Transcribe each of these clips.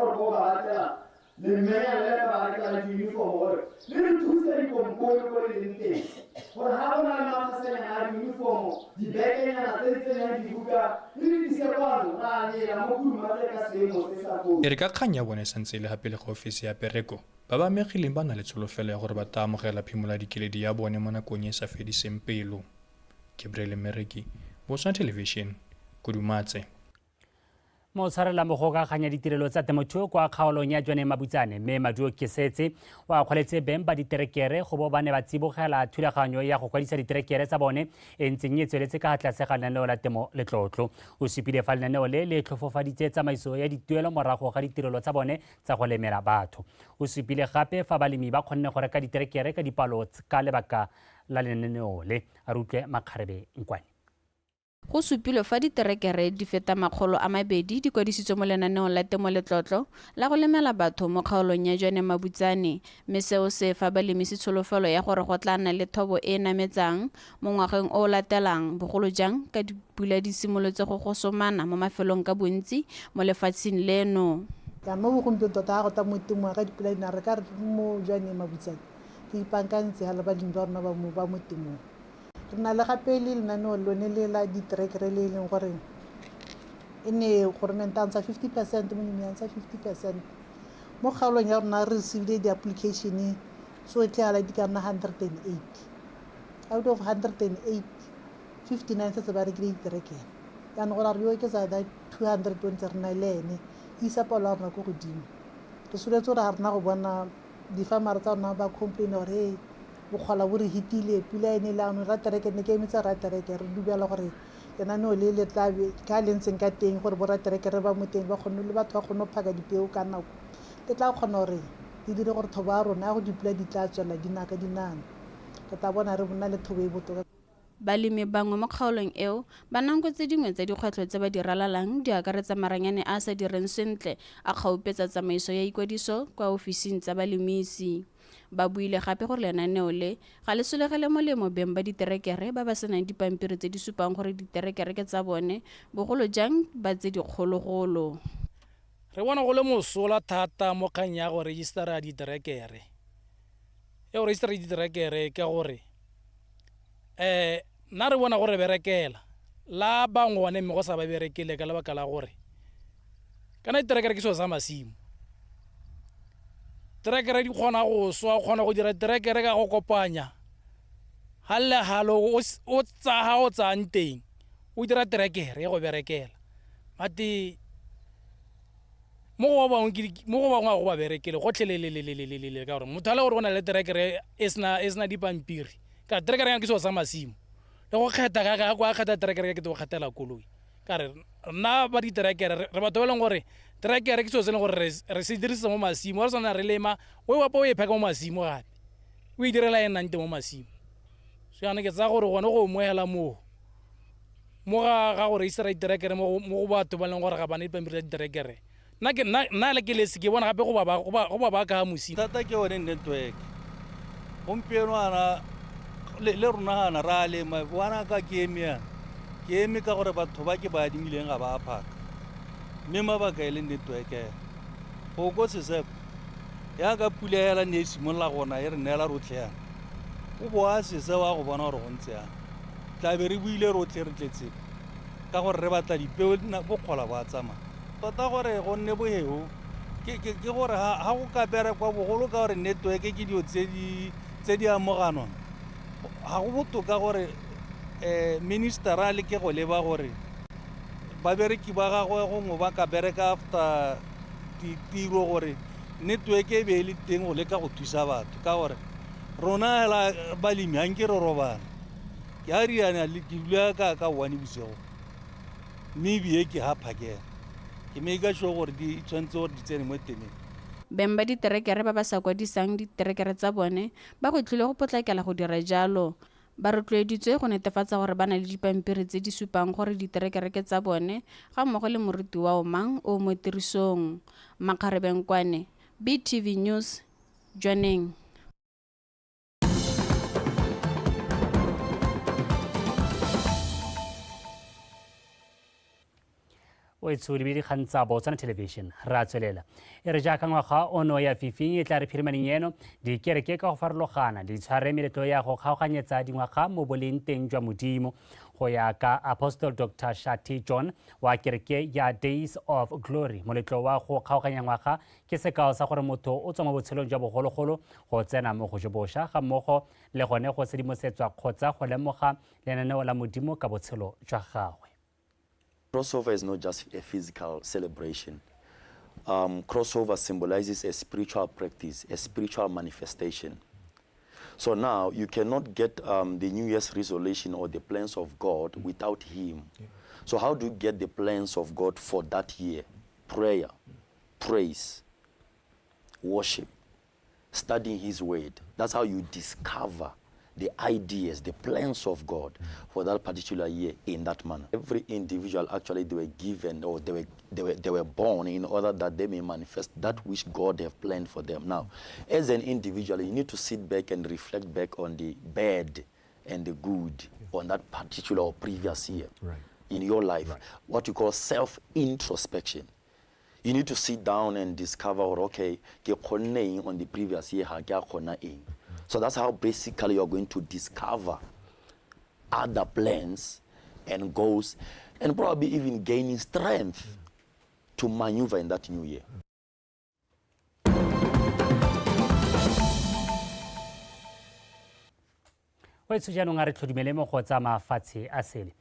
gore go ba batlela le mmenya le ba batlela uniform gore le re thusa dikompone go le teng gore ha bona le mafasanyana a uniform dibekenyana tse tsenyang dibuka le disekwano ra lela mo kudumatse ka seemo se sa go e re ka kgang ya bone santse le gape le go ofisi ya pereko ba ba amegileng ba na le tsholofelo ya gore ba ta amogela phimola dikeledi ya bone mo nakong e sa fediseng pelo. Gabriel Mereki, BOTSWANA Television, Kudumatse. Mo tshwarela mo go ka ganya ditirelo tsa temothuo kwa kgaolong ya Jone Mabutsane mme Maduo Kesetse wa kgoletse beng ba diterekere go bo bane ba tsibogela thulaganyo ya go kwadisa diterekere tsa bone e ntseng e tsweletse ka tlase ga lenaneo la temo le tlotlo. O supile fa lenaneo le tlhofofaditse tsamaiso ya dituelo morago ga ditirelo tsa bone tsa go lemela batho. O supile gape fa balemi ba kgonne go reka diterekere ka dipalo ka lebaka la lenaneo le. A re utlwe Makgarebe Nkwane. Go supilwe fa diterekere di feta 200 di kwadisitswe mo lenaneong la temo le tlotlo la go lemela batho mo kgaolong ya Jone Mabutsane mme seo se fa balemi tsholofelo ya gore go tla nna le thobo e nametsang mo ngwageng o latelang bogolo jang ka dipula di simolotse go gosomana mo mafelong ka bontsi mo lefatsheng leno. Ka mo bogompieno tota go ta mo temo ga dipula di na re ka mo Jone Mabutsane ke ipankantse ha le balemi ba rona ba mo temong. Re na le gape le lenaneo lone le la diterekere le leng gore e ne government a ntsha 50% molemi a ntsha 50%. Mo kgaolong ya rona re received di-application so tle ala di ka nna 108 out of 108 59 tse ba rekile diterekere yaanong gore re yo ke sa da 220 re na le ene isa palo ya rona go godimo re soletse gore ga rena go bona di-farmers tsa rona ba complain gore bokgola bo re hitile pula ene la no ra terekere ne ke emetsa ra terekere re dubela gore lenaneo le le tlabe ka le ntseng ka teng gore bo ra terekere ba mo teng ba kgone le batho ba kgone go phaka dipeo ka nako le tla kgona gore di dire gore thobo ya rona ya go dipula di tla tswela dinaka dinana re tla bona re bona le thobo e botoka. Balemi bangwe mo kgaolong eo ba nanko tse dingwe tsa dikgwetlho tse ba di ralalang di akaretsa maranyane a sa direng sentle a kgaupetsa tsamaiso ya ikwadiso kwa ofising tsa balemisi. Ba buile gape gore lenaneo le ga le solegele molemo beng ba diterekere ba ba senang dipampiri tse di supang gore diterekere ke tsa bone bogolo jang ba tse dikgologolo. Re bona go le mosola thata mo kgang ya go registera diterekere e go registera diterekere ke gore nna re bona gore berekela la bangwe one mme go sa ba berekele ka lebaka la gore kana diterekere ke seo sa masimo. Terekere di kgona go swa kgona go dira terekere ka go kopanya ha le halo o tsang teng o dira terekere ya go berekela mati mo go bangwe a go ba berekele go tlhelelelelelele ka gore motho a le gore o na le terekere e sena dipampiri ka terekere ya ke seo sa masimo le go kgetha ka go kgetha terekere ke go kgetela koloi ka re nna ba diterekere re batho ba leng gore terekere ke seo se leng gore re se dirisa mo masimo re sana re lema o wapa o e pheka mo masimo gape o e direla e nnang teng mo masimo so yana ke tsa gore gone go moela mo ga go registra diterekere mo go batho ba leng gore ga bana dipampiri tsa diterekere nna le ke lese ke bona gape go ba ba ka mosimo thata ke one network gompieno ana le rona gana ra lema bona ka ke eme ka gore batho ba ke ba adimileng ga ba phaka mme mabaka e le network go go sesepo ya ka pula ela ne simolola gona e re neela rotlhe yana o boa sese wa go bona gore go ntse yana tlabe re buile rotlhe re tletse ka gore re batla dipeo bokgola ba tsamaya tota gore go nne boheo ke gore ga go ka berekwa bogolo ka gore network ke dio tse di amoganwa ga go botoka gore ministera le ke go leba gore babereki ba gagwe gongwe ba ka bereka after ditiro gore network e be le teng go leka go thusa batho ka gore rona la balemi ga nke re robana ke a riana ke dula ka one bosigo mme ebie ke ga phakela ke make sure gore di tshwanetse gore di tsene mo temeng. Beng ba diterekere ba ba sa kwadisang diterekere tsa bone ba go tlile go potlakela go dira jalo. Ba rotloeditswe go netefatsa gore ba na le dipampiri tse di supang gore diterekere ke tsa bone ga mmogo le moruti wa omang o mo tirisong. Makgarebe Nkwane, BTV News, Jwaneng. o e tsho dikgang tsa BOTSWANA Television ra tswelela e re jaaka ngwaga ono ya fifing e tla re phirimaneng eno dikereke ka go farologana di tshware meletlo ya go kgaoganyetsa dingwaga mo boleng teng jwa modimo go ya ka Apostle Dr. Shati John wa kereke ya Days of Glory. Moletlo wa go kgaoganya ngwaga ke sekao sa gore motho o tswa mo botshelong jwa bogologolo go tsena mo go jo bošwa ga mmogo le gone go sedimosetswa kgotsa go lemoga lenaneo la modimo ka botshelo jwa gagwe. Crossover is not just a physical celebration. Crossover symbolizes a spiritual practice, a spiritual manifestation. So now you cannot get the New Year's resolution or the plans of God without Him. Yeah. So how do you get the plans of God for that year? Prayer, praise, worship, studying His Word. That's how you discover the ideas, the plans of God for that particular year in that manner. Every individual actually they were given or they were born in order that they may manifest that which God have planned for them. Now, as an individual, you need to sit back and reflect back on the bad and the good on that particular or previous year in your life. What you call self-introspection. You need to sit down and discover, okay, on the previous year, so that's how basically you're going to discover other plans and goals and probably even gaining strength to maneuver in that new year. Go itse jaanong a re tlhodimele mo go tsa mafatshe a sele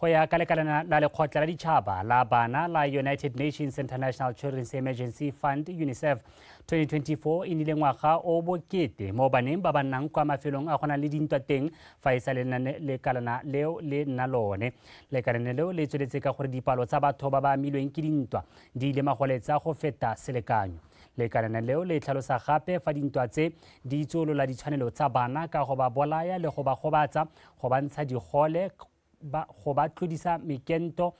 go ya ka lekalana la lekgotla la ditšhaba la bana la United Nations International Children's Emergency Fund UNICEF 2024 e nnile ngwaga o bokete mo baneng ba ba nnang kwa mafelong a go nang le dintwa teng fa e sa lekalana leo le nna lone. Lekalana leo le tsweletse ka gore dipalo tsa batho ba ba amilweng ke dintwa di ile magoletsa go feta selekanyo. Lekalana leo le tlhalosa gape fa dintwa tse di itsolola ditshwanelo tsa bana ka go ba bolaya le go ba gobatsa go bantsha digole go ba tlodisa mekento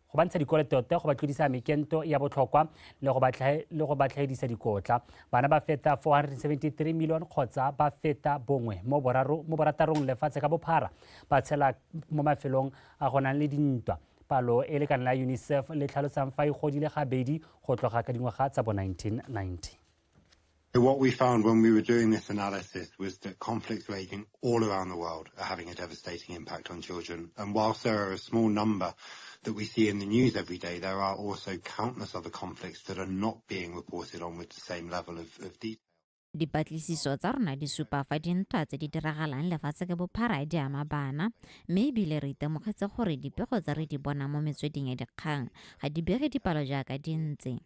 go bantsha dikole tota go ba tlodisa mekento ya botlhokwa le go ba tlhaedisa dikotla. Bana ba feta 473 million kgotsa ba feta bongwe mo boratarong lefatshe ka bophara ba tshela mo mafelong a go nang le dintwa. Palo e lekana la UNICEF le tlhalosang fa e godile gabedi go tloga ka dingwaga tsa bo 1990. What we found when we were doing this analysis was that conflicts raging all around the world are having a devastating impact on children. And whilst there are a small number that we see in the news every day, there are also countless other conflicts that are not being reported on with the same level of detail. Dipatlisiso tsa rona di supa fa dintwa tse di diragalang lefatshe ka bophara di ama bana mme ebile re itemogetse gore dipego tse re di bona mo metsweding ya dikgang ga di bege dipalo jaaka di ntse.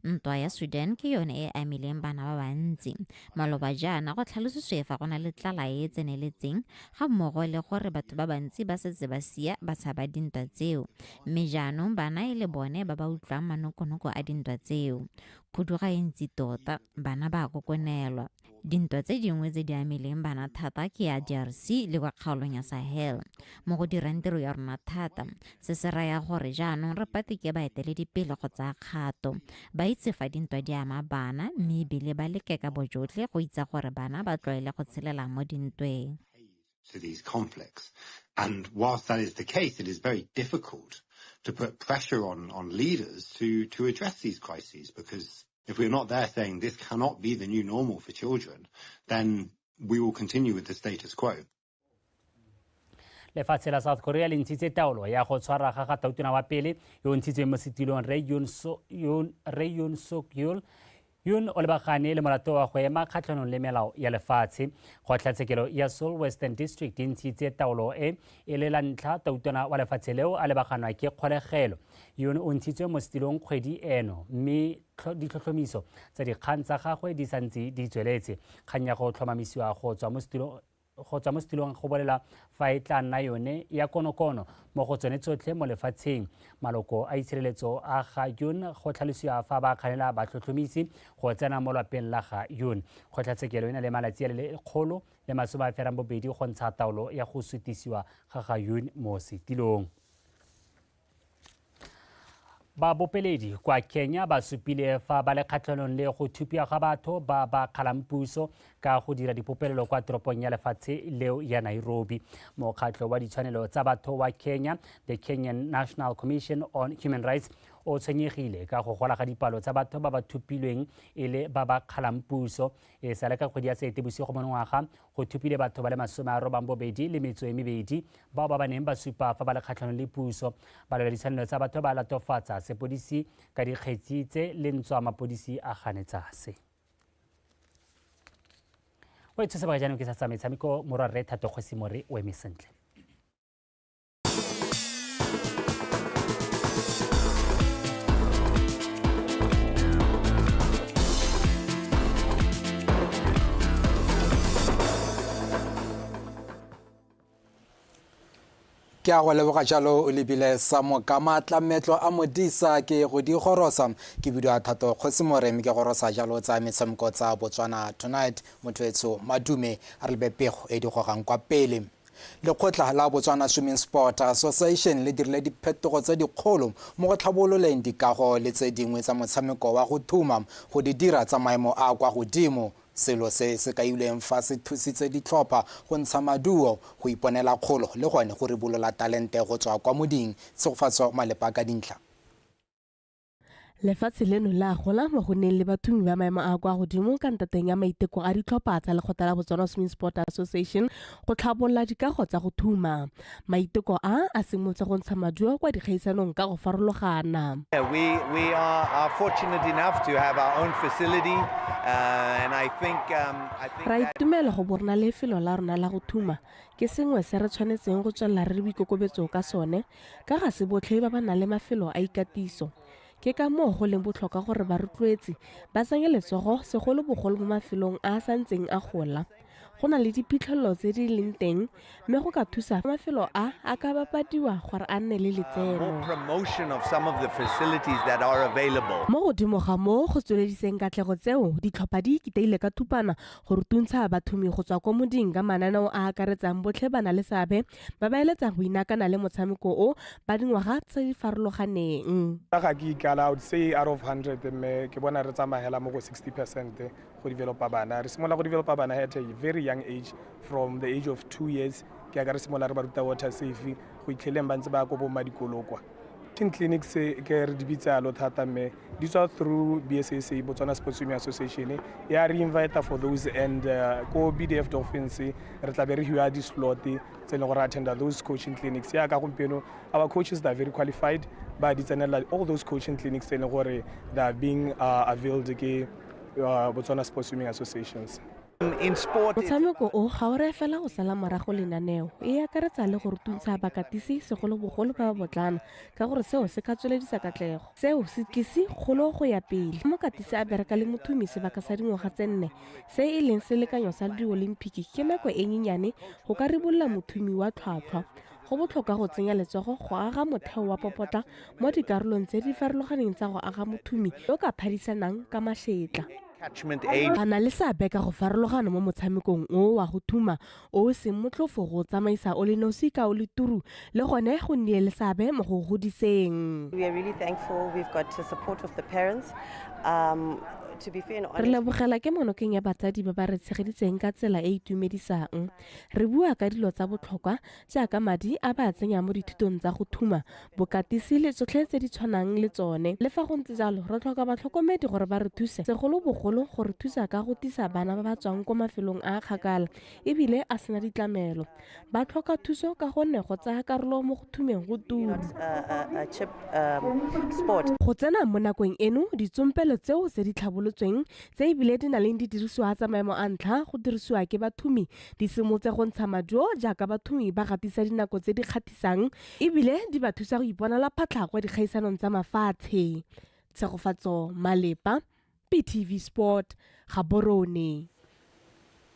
Ntwa ya Sudan ke yone e amileng bana ba bantsi maloba jaana go tlhalositswe fa go na le tlala e tseneletseng ga mmogo le gore batho ba bantsi ba setse ba sia ba tshaba dintwa tseo mme jaanong bana e le bone ba ba utlwang manokonoko a dintwa tseo. Khuduga e ntsi tota bana ba kokonelwa. Dintwa tse dingwe tse di amileng bana thata ke ya DRC le kwa kgaolong ya Sahel mo go dirang tiro ya rona thata se se raya gore jaanong re patike baeteledipele go tsaya kgato ba itse fa dintwa di ama bana mme ebile ba leke ka bojotlhe go itse gore bana ba tlwaele go tshelela mo dintweng. To these conflicts. And whilst that is the case, it is very difficult to put pressure on leaders to address these crises, because if we're not there saying this cannot be the new normal for children, then we will continue with the status quo. Lefatshe la South Korea le ntshitse taolo ya go tshwara ga tautona wa pele yo ntshitsweng mo setilong Ray Yoon Suk Yeol. Yun o lebagane le molato wa go ema kgatlhanong le melao ya lefatshe. Kgotlatshekelo ya Seoul Western District e ntshitse taolo e le la ntlha tautona wa lefatshe leo a lebaganwa ke kgolegelo. Yun o ntshitswe mo setilong kgwedi eno mme ditlhotlhomiso tsa dikgang tsa gagwe di santse di tsweletse. Kgang ya go tlhomamisiwa go tswa mo setilong go bolela fa e tla nna yone ya konokono mo go tsone tsotlhe mo lefatsheng. Maloko a itshireletso a ga Yun go tlhalosiwa fa ba kganela batlhotlhomisi go tsena mo lapeng la ga Yun. Kgotlatshekelo e na le malatsi a le 120 go ntsha taolo ya go sutisiwa ga Yun mo setilong. Babopeledi kwa Kenya ba supile fa ba le kgatlhanong le go thupiwa ga batho ba ba kgalang puso ka go dira dipopelelo kwa toropong ya lefatshe leo ya Nairobi. Mokgatlho wa ditshwanelo tsa batho wa Kenya, the Kenyan National Commission on Human Rights, o tshwenyegile ka go gola ga dipalo tsa batho ba ba thupilweng e le ba ba kgalang puso e sale ka kgwedi ya Seetebosigo monongwaga go thupile batho ba le 92 le metso e mebedi bao ba neng ba supa fa ba le kgatlhanong le puso ba lwela ditshwanelo tsa batho ba latofatsa sepodisi ka dikgetsi tse le ntswa mapodisi a ganetsase o e tshose ba jaanong ke sa tsa metshameko morwarre Thato Kgosimore o eme sentle ke a go leboga jalo o lebile sa mo ka matla metlo a modisa ke go di gorosa ke bidwa Thato Kgosimore ke gorosa jalo tsa metshameko tsa Botswana Tonight mothoetso madume a re bepego e di gogang kwa pele lekgotla la Botswana Swimming Sport Association le dirile diphetogo tse dikgolo mo go tlhabololeng dikago le tse dingwe tsa motshameko wa go thuma go di dira tsa maemo a kwa godimo selo se se kailweng fa se thusitse ditlhopha go ntsha maduo go iponela kgolo le gone go ribolola talente go tswa kwa moding tshegofatso malepa ka dintlha lefatshe leno la gola mo go neng le bathumi ba maemo a kwa godimo ka ntateng ya maiteko a ditlhopha tsa lekgotla la Botswana Swimming Sport Association go tlhabolola dikago tsa go thuma maiteko a simolotse go ntsha maduo kwa dikgaisanong ka go farologana. We are fortunate enough to have our own facility and I think ra itumela go borna lefelo la rona la go thuma ke sengwe se re tshwanetseng go tswela re boikokobetso ka sone ka ga se botlhe ba ba nang le mafelo a ikatiso ke ka moo go leng botlhokwa gore ba rotloetse ba tsenya letsogo segolo bogolo mo mafelong a santseng a gola go na le diphitlhelelo tse di leng teng mme go ka thusa mafelo a ka bapadiwa gore a nne le letseno mo godimo ga mo go tswelediseng katlego tseo ditlhopha di ikiteile ka thupana go rutuntsha bathumi go tswa ko moding ka mananeo a akaretsang botlhe bana le seabe ba ba eletsang go inakana le motshameko o ba dingwaga tse di farologaneng ga ke ikala I would say out of 100 mme ke bona re tsamagela mo go 60% go developa bana re simola go developa bana at a very young age from the age of 2 years ke aga re simola re ba ruta water safe go itlheleng ba ntse ba go bo madikolokwa teen clinics ke re di bitsa lo thata mme di tswa through BSSA Botswana Sports Swimming Association ya re invite for those and go BDF Dolphins re tla be re hiwa di slot tse le go attend those coaching clinics ya ka gompieno our coaches that are very qualified ba di tsenela all those coaching clinics tse le gore they are being availed ke Botswana Sports Swimming Associations. In sport motshameko o ga o re fela go sala morago lenaneo e akaretsa le go rutuntsha bakatisi segolo bogolo ba botlana ka gore seo se ka tsweledisa katlego seo se tlise kgolo go ya pele mokatisi a bereka le mothumi sebaka sa dingwaga tse 4 se e leng selekanyo sa di-Olimpiki ke nako e nyenyane go ka ribolla mothumi wa tlhwatlhwa go botlhokwa go tsenya letsogo go aga motheo wa popotla mo dikarolong tse di farologaneng tsa go aga mothumi yo ka phadisanang ka mašetla ba na le seabe ka go farologana mo motshamekong o wa go thuma o seng motlhofo go tsamaisa o le nosi ka o le turu le gone go nnile le seabe mo go godiseng. We are really thankful we've got the support of the parents. To be fair and honest, re lebogela ke monokeng ya batsadi ba ba re tshegeditseng ka tsela e itumedisang re bua ka dilo tsa botlhokwa jaaka madi a ba tsenya mo dithutong tsa go thuma bokatisi le tsotlhe tse di tshwanang le tsone le fa go ntse jalo re tlhoka batlhokomedi gore ba re thuse segolo bogolo go re thusa ka go tisa bana ba ba tswang ko mafelong a kgakala ebile a sena ditlamelo ba tlhoka thuso ka gonne go tsaya karolo mo go thumeng go turu go tsena mo nakong eno ditsompelo tseo tse di tlhabolotsweng tse ebile di na leng didirisiwa tsa maemo a ntlha go dirisiwa ke bathumi di simolotse go ntsha maduo jaaka bathumi ba gatisa dinako tse di kgatisang ebile di ba thusa go iponela phatlha kwa dikgaisanong tsa mafatshe tshegofatso malepa PTV Sport Gaborone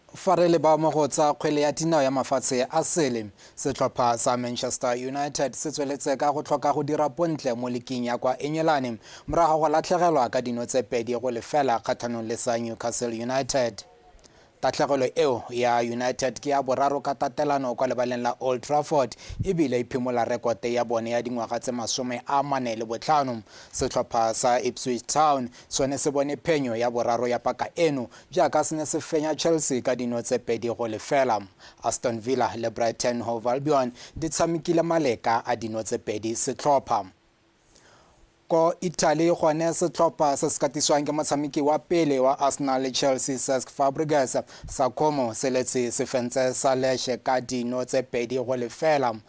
fa re le ba mo go tsa kgwele ya dinao ya mafatshe a sele setlhopha sa Manchester United se tsweletse ka go tlhoka go dira pontle mo leking ya kwa Engelane morago go latlhegelwa ka dino tse 2 go lefela kgathanong le sa Newcastle United. Tatlhegelo eo ya United ke ya boraro ka tatelano kwa lebaleng la Old Trafford ebile iphimola rekote ya bone ya dingwaga tse 45 setlhopha sa Ipswich Town sone se bone phenyo ya boraro ya paka eno jaaka se ne se fenya Chelsea ka dino tse 2 go lefela. Aston Villa le Brighton Hove Albion di tshamekile maleka a dino tse 2 setlhopha. ko Italy gone setlhopha se se katiswang ke motshameki wa pele wa Arsenal le Chelsea Cesc Fabregas sa Como se letse se fentse sa leshe ka dino tse 2-0.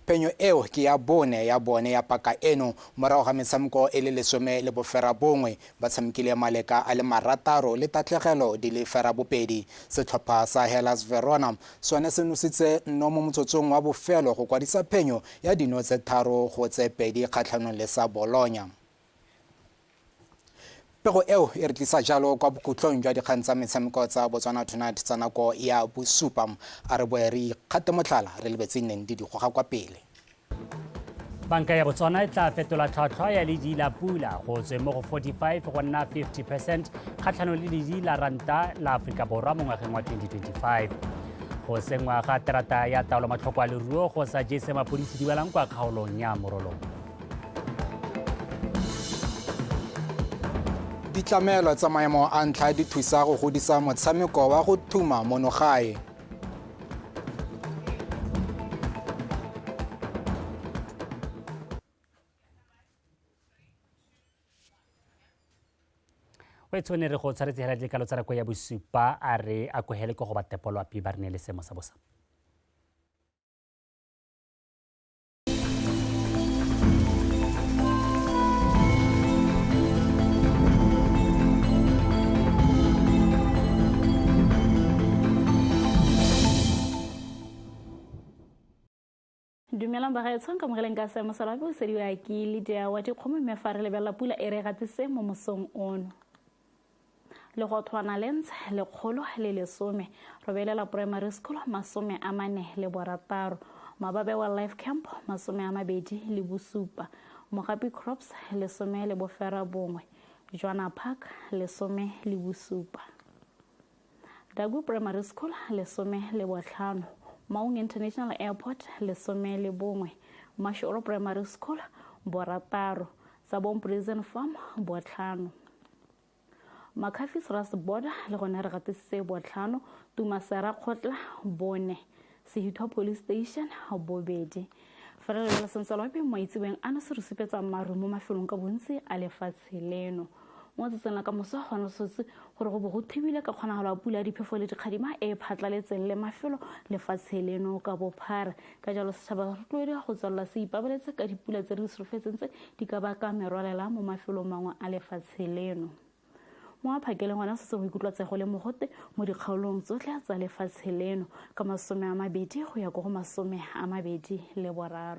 Penyo eo ke ya bone ya paka eno morago ga metshameko e le 11 ba tshamekile maleka a le 6 le tatlhegelo di le 2. Setlhopha sa Hellas Verona sone se nositse nno mo motsotsong wa bofelo go kwadisa phenyo ya dino tse 3-2 kgatlhanong le sa Bologna. Pego eo e re tlisa jalo kwa bokutlong jwa dikgang tsa metshameko tsa Botswana Tonight tsa nako ya BOSUPA a re boe re ikgate motlhala re lebetse neng di goga kwa pele. Banka ya Botswana e tla fetola tlhotlhwa ya ledi la pula go tswe mo go 45 go nna 50% kgatlhanong le ledi la ranta la Aforika Borwa mo ngwageng wa 2025. Go sengwa ga terata ya taolo matlhoko a leruo go sa jese mapodisi di welang kwa kgaolong ya Morolong. Ditlamelo tsa maemo a ntlha di thusa go godisa motshameko wa go thuma monogae. We tsone re go tshwaretse hela dikalo tsa nako ya BOSUPA a re a kohele go ba tepolo api ba rene le semo sa bosa. Dumelang bagaetsong ka mogeleng ka seemo sa labe o sediwa ke Lidia wa dikgomo mme fa re lebella pula e re gatise mo mosong ono. Le go tshwana lens le kgolo le lesome robelela primary school 46 mababe wa life camp 20 le bosupa mogapi crops 10 le bofera bongwe Joanna Park 10 le bosupa Dagu primary school 10 le botlhano Maung International Airport 10 le bongwe Mashoro primary school borataro Sabong prison farm botlhano Makafis Ras Border le gone re gatise botlhano Tumasera Khotla bone Sehito police station bobedi Fela le sentsalope maitsebeng ana se re sepetsa maru mo mafelong ka bontsi a lefatshe leno mo tsena ka moso gona sotse gore go bo go thibile ka kgonagalo a pula diphefo le dikgadima e phatlaletseng le mafelo lefatshe leno ka bophara ka jalo setšhaba re tlhoile go tswalla se ipabeletse ka dipula tse re solofetseng tse di ka baka merwalela mo mafelong mangwe a lefatshe leno mo a phakele ngwana se go ikutlwa tsego le mogote mo dikgaolong tsotlhe tsa lefatshe leno ka 20 go ya go 23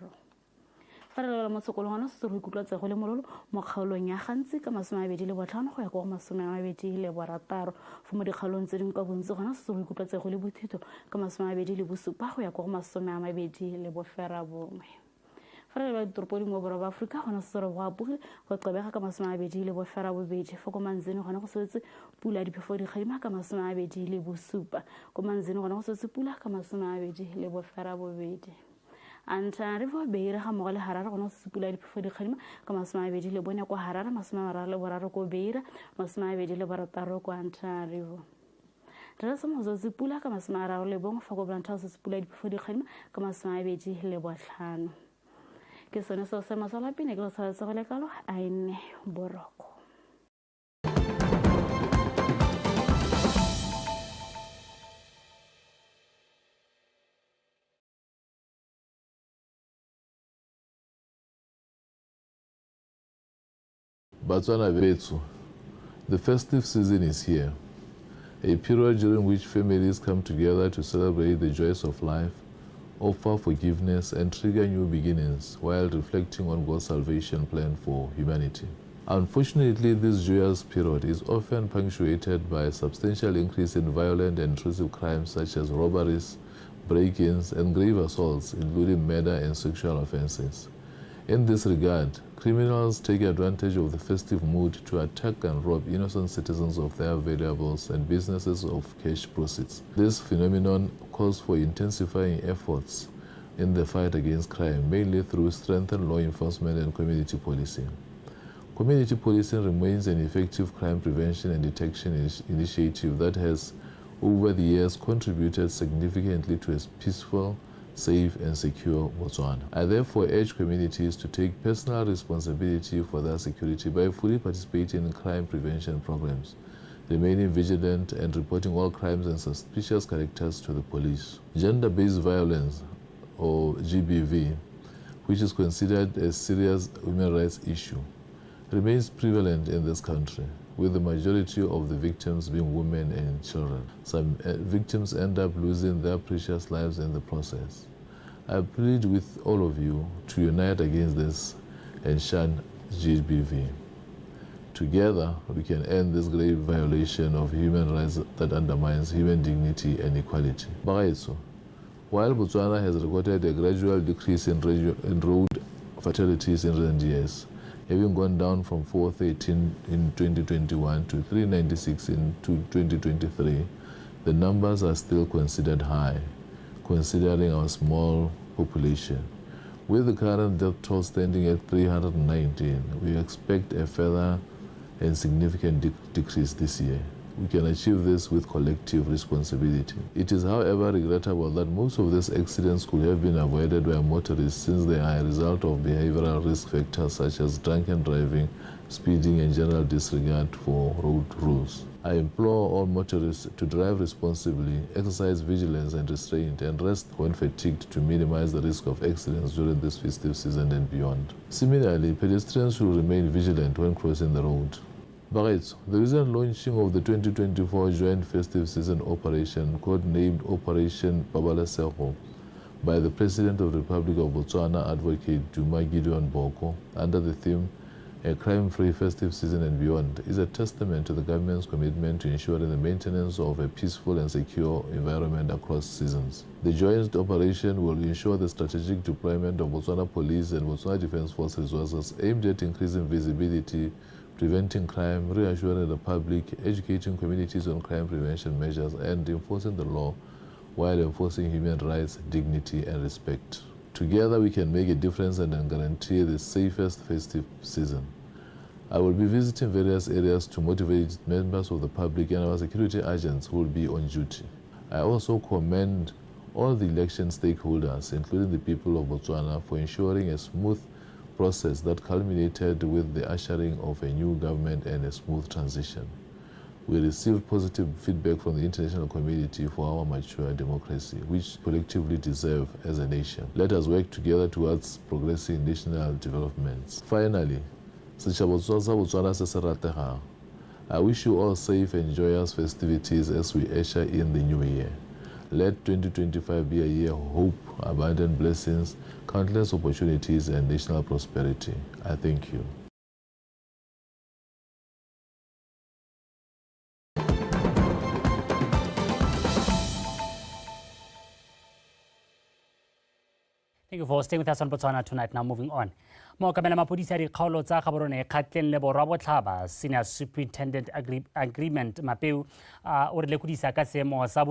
Farela mo tsokolong ngwana se go ikutlwa tsego le mololo mo kgaolong ya gantsi ka 25 go ya go 26 fo mo dikgaolong tse ding ka bontsi gona se go ikutlwa tsego le bothito ka 27 go ya go 21 Farela ditoropong mo borwa ba Afrika gona se re go apogile go qebega ka 22 fo ko manzeni gona go setse pula diphefo di kgadima ka 27 ko manzeni gona go setse pula ka 22 Antananarivo beira ga mogale Harare gona se pula diphefo di kgadima ka 24 kwa Harare 33 ko beira 26 kwa Antananarivo Re se mo se pula ka 34 fa ko Blantyre se pula diphefo di kgadima ka 25 ke sone se se masala pine ke sa se go le kalo a ine boroko Botswana Betsu, the festive season is here, a period during which families come together to celebrate the joys of life, offer forgiveness and trigger new beginnings while reflecting on God's salvation plan for humanity. Unfortunately, this joyous period is often punctuated by a substantial increase in violent and intrusive crimes such as robberies, break-ins, and grave assaults, including murder and sexual offenses. In this regard, criminals take advantage of the festive mood to attack and rob innocent citizens of their valuables and businesses of cash proceeds. This phenomenon calls for intensifying efforts in the fight against crime, mainly through strengthened law enforcement and community policing. Community policing remains an effective crime prevention and detection initiative that has, over the years, contributed significantly to a peaceful, safe and secure Botswana. I therefore urge communities to take personal responsibility for their security by fully participating in crime prevention programs, remaining vigilant and reporting all crimes and suspicious characters to the police. Gender-based violence, or GBV, which is considered a serious human rights issue, remains prevalent in this country, with the majority of the victims being women and children. Some victims end up losing their precious lives in the process. I plead with all of you to unite against this and shun GBV. Together, we can end this grave violation of human rights that undermines human dignity and equality. Bagaetso, while Botswana has recorded a gradual decrease in road fatalities in recent years, having gone down from 413 in 2021 to 396 in 2023, the numbers are still considered high, considering our small population. With the current death toll standing at 319, we expect a further and significant decrease this year. We can achieve this with collective responsibility. It is, however, regrettable that most of these accidents could have been avoided by motorists, since they are a result of behavioral risk factors such as drunken driving, speeding, and general disregard for road rules. I implore all motorists to drive responsibly, exercise vigilance and restraint, and rest when fatigued to minimize the risk of accidents during this festive season and beyond. Similarly, pedestrians should remain vigilant when crossing the road. Bagaetso, the recent launching of the 2024 Joint Festive Season Operation, codenamed Operation Pabalesego, by the President of the Republic of Botswana, Advocate Duma Gideon Boko, under the theme A Crime-Free Festive Season and Beyond, is a testament to the government's commitment to ensuring the maintenance of a peaceful and secure environment across seasons. The joint operation will ensure the strategic deployment of Botswana Police and Botswana Defence Force resources aimed at increasing visibility, preventing crime, reassuring the public, educating communities on crime prevention measures, and enforcing the law while enforcing human rights, dignity, and respect. Together we can make a difference and guarantee the safest festive season. I will be visiting various areas to motivate members of the public and our security agents who will be on duty. I also commend all the election stakeholders, including the people of Botswana, for ensuring a smooth process that culminated with the ushering of a new government and a smooth transition. We received positive feedback from the international community for our mature democracy, which collectively deserve as a nation. Let us work together towards progressing national developments. Finally, I wish you all safe and joyous festivities as we usher in the new year. Let 2025 be a year of hope, abundant blessings, countless opportunities, and national prosperity. I thank you. Thank you for staying with us on Botswana Tonight. Now moving on. Mookamela mapodisi a dikgaolo tsa gaborone kgatleng le borwa botlhaba Senior Superintendent Agreement Mapeu o re lekudisa ka seemo sa